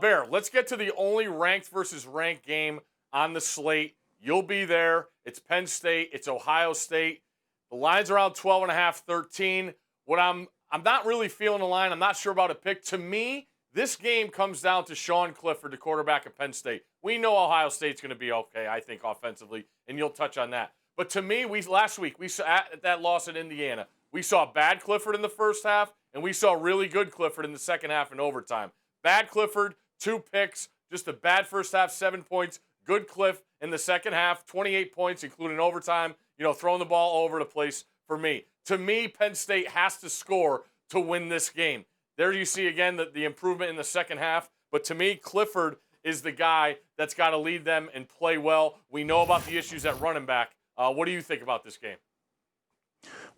Bear, let's get to the only ranked versus ranked game on the slate. You'll be there. It's Penn State. It's Ohio State. The line's around 12.5, 13. What I'm not really feeling the line. I'm not sure about a pick. To me, this game comes down to Sean Clifford, the quarterback of Penn State. We know Ohio State's going to be okay, I think, offensively, and you'll touch on that. But to me, last week, we saw at that loss in Indiana, we saw bad Clifford in the first half, and we saw really good Clifford in the second half in overtime. Bad Clifford, 2 picks, just a bad first half, 7 points. Good Cliff in the second half, 28 points, including overtime, throwing the ball all over the place for me. To me, Penn State has to score to win this game. There you see, again, the improvement in the second half. But to me, Clifford is the guy that's got to lead them and play well. We know about the issues at running back. What do you think about this game?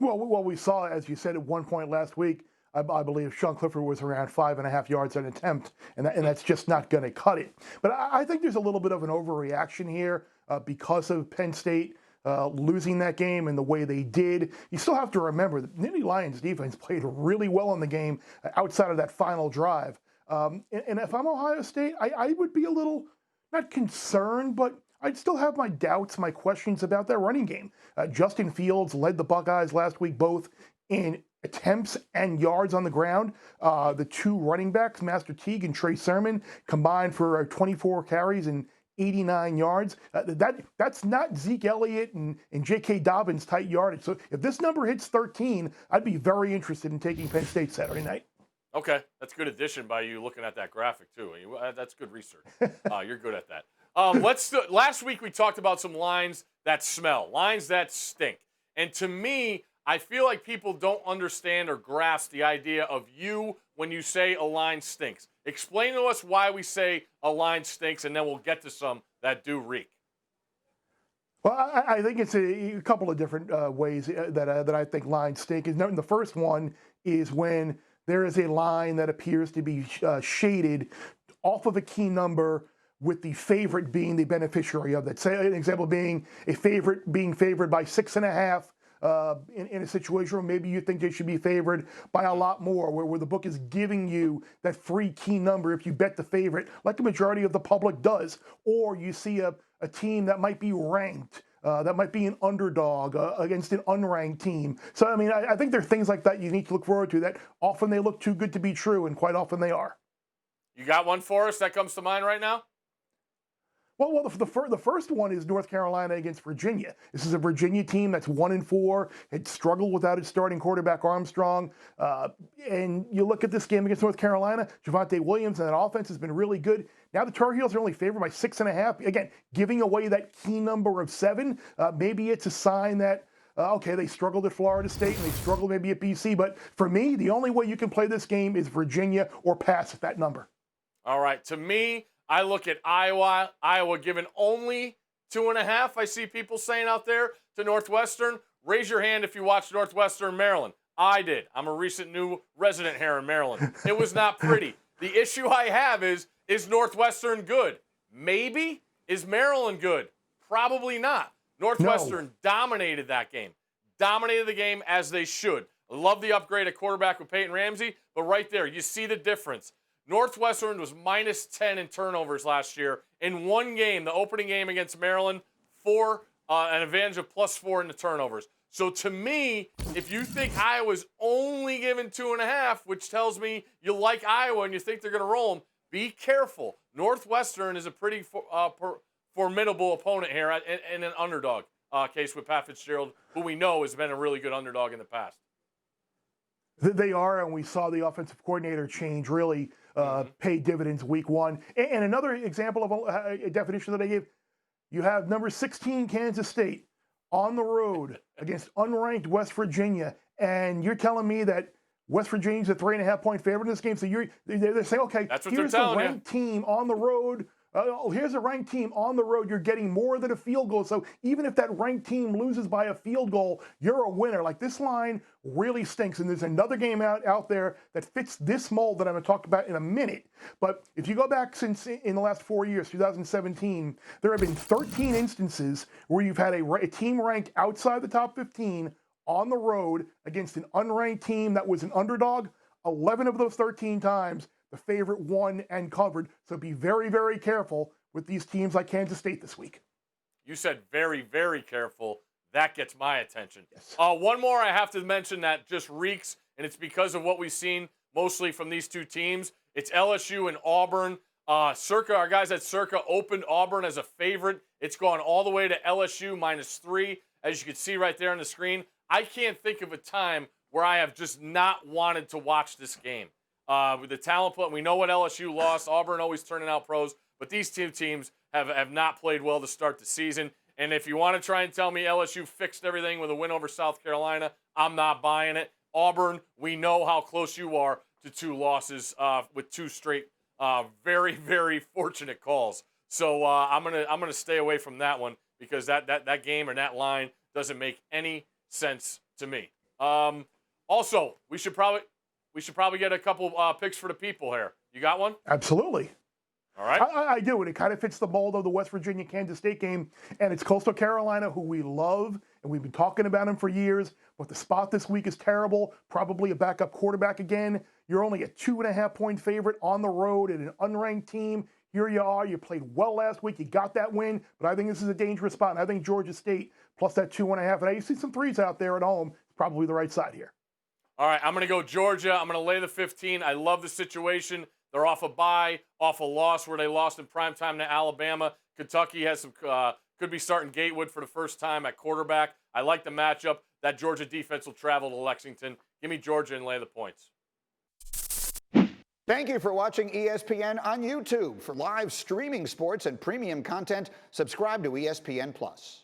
Well, what we saw, as you said, at one point last week, I believe Sean Clifford was around 5.5 yards an attempt, and that's just not going to cut it. But I think there's a little bit of an overreaction here because of Penn State losing that game and the way they did. You still have to remember the Nittany Lions defense played really well in the game outside of that final drive. And if I'm Ohio State, I would be a little, not concerned, but I'd still have my doubts, my questions about their running game. Justin Fields led the Buckeyes last week both in attempts and yards on the ground. The 2 running backs, Master Teague and Trey Sermon, combined for 24 carries and 89 yards. That's not Zeke Elliott and J.K. Dobbins' tight yardage. So if this number hits 13, I'd be very interested in taking Penn State Saturday night. Okay, that's a good addition by you looking at that graphic, too. That's good research. You're good at that. Last week we talked about some lines that smell, lines that stink. And to me, I feel like people don't understand or grasp the idea of you when you say a line stinks. Explain to us why we say a line stinks, and then we'll get to some that do reek. Well, I think it's a couple of different ways that I think lines stink. The first one is when there is a line that appears to be shaded off of a key number, with the favorite being the beneficiary of that. Say an example being a favorite being favored by 6.5 in a situation where maybe you think they should be favored by a lot more, where the book is giving you that free key number if you bet the favorite, like the majority of the public does. Or you see a team that might be ranked, that might be an underdog against an unranked team. So, I mean, I think there are things like that you need to look forward to that often they look too good to be true, and quite often they are. You got one for us that comes to mind right now? Well, the first one is North Carolina against Virginia. This is a Virginia team that's 1-4. It struggled without its starting quarterback Armstrong. And you look at this game against North Carolina, Javonte Williams and that offense has been really good. Now the Tar Heels are only favored by 6.5. Again, giving away that key number of 7. Maybe it's a sign that, okay, they struggled at Florida State and they struggled maybe at BC. But for me, the only way you can play this game is Virginia or pass at that number. All right, to me, I look at Iowa given only 2.5. I see people saying out there to Northwestern. Raise your hand if you watched Northwestern Maryland. I did. I'm a recent new resident here in Maryland. It was not pretty. The issue I have is Northwestern good? Maybe. Is Maryland good? Probably not. Northwestern dominated that game. Dominated the game as they should. I love the upgrade at quarterback with Peyton Ramsey, but right there, you see the difference. Northwestern was -10 in turnovers last year. In one game, the opening game against Maryland, an advantage of +4 in the turnovers. So to me, if you think Iowa's only given 2.5, which tells me you like Iowa and you think they're going to roll them, be careful. Northwestern is a pretty formidable opponent here in an underdog case with Pat Fitzgerald, who we know has been a really good underdog in the past. They are, and we saw the offensive coordinator change really pay dividends week 1. And another example of a definition that I gave, you have number 16 Kansas State on the road against unranked West Virginia, and you're telling me that West Virginia's a 3.5-point favorite in this game. So they're saying, okay, here's the ranked team on the road. Here's a ranked team on the road. You're getting more than a field goal. So even if that ranked team loses by a field goal, you're a winner. Like, this line really stinks. And there's another game out there that fits this mold that I'm going to talk about in a minute. But if you go back since in the last 4 years, 2017, there have been 13 instances where you've had a team ranked outside the top 15 on the road against an unranked team that was an underdog. 11 of those 13 times, The favorite won and covered. So be very, very careful with these teams like Kansas State this week. You said very, very careful. That gets my attention. Yes. One more I have to mention that just reeks, and it's because of what we've seen mostly from these two teams. It's LSU and Auburn. Our guys at Circa opened Auburn as a favorite. It's gone all the way to LSU -3, as you can see right there on the screen. I can't think of a time where I have just not wanted to watch this game. With the talent play, we know what LSU lost. Auburn always turning out pros, but these two teams have not played well to start the season. And if you want to try and tell me LSU fixed everything with a win over South Carolina, I'm not buying it. Auburn, we know how close you are to 2 losses with 2 straight very, very fortunate calls. So I'm gonna stay away from that one because that game or that line doesn't make any sense to me. Also, we should probably get a couple picks for the people here. You got one? Absolutely. All right. I do, and it kind of fits the mold of the West Virginia-Kansas State game, and it's Coastal Carolina, who we love, and we've been talking about him for years, but the spot this week is terrible, probably a backup quarterback again. You're only a 2.5-point favorite on the road at an unranked team. Here you are. You played well last week. You got that win, but I think this is a dangerous spot, and I think Georgia State plus that 2.5, and you see some threes out there at home, it's probably the right side here. All right, I'm going to go Georgia. I'm going to lay the 15. I love the situation. They're off a bye, off a loss where they lost in primetime to Alabama. Kentucky has some could be starting Gatewood for the first time at quarterback. I like the matchup. That Georgia defense will travel to Lexington. Give me Georgia and lay the points. Thank you for watching ESPN on YouTube. For live streaming sports and premium content, subscribe to ESPN+.